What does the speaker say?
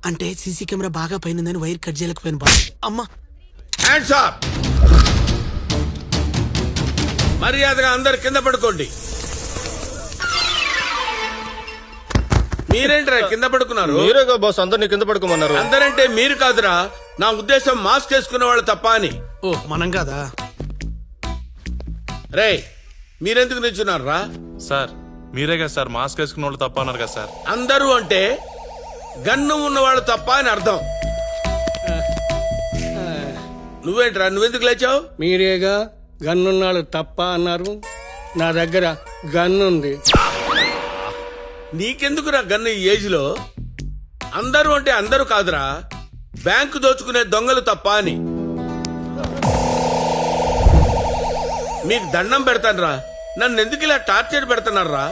అంటే CC camera బాగా పైన వైర్ కట్ చేయలేకపోయాను బాస్. అమ్మా హ్యాండ్స్ అప్. మర్యాదగా అందరు కింద పడుకోండి. మీరేంట్రా కింద పడుకున్నారు? మీరేగా బాస్ అందరినీ కింద పడుకోమన్నారు. అందరంటే మీరు కాదురా, నా ఉద్దేశం మాస్క్ వేసుకునే వాళ్ళు తప్ప అని. ఓ మనం కాదా? రే మీరెందుకు నిల్చున్నారా? సార్ మీరే కదా సార్ మాస్క్ వేసుకున్న వాళ్ళు తప్ప అన్నారు కదా సార్. అందరూ అంటే గన్ను ఉన్నవాళ్ళు తప్ప అని అర్థం. నువ్వేంట్రా, నువ్వెందుకు లేచావు? మీరేగా గన్నున్నాళ్ళు తప్ప అన్నారు. నా దగ్గర గన్నుంది. నీకెందుకురా గన్ను ఈ ఏజ్ లో? అందరూ అంటే అందరూ కాదురా, బ్యాంకు దోచుకునే దొంగలు తప్ప అని. మీకు దండం పెడతానురా, నన్ను ఎందుకు ఇలా టార్చర్ పెడుతున్నారా?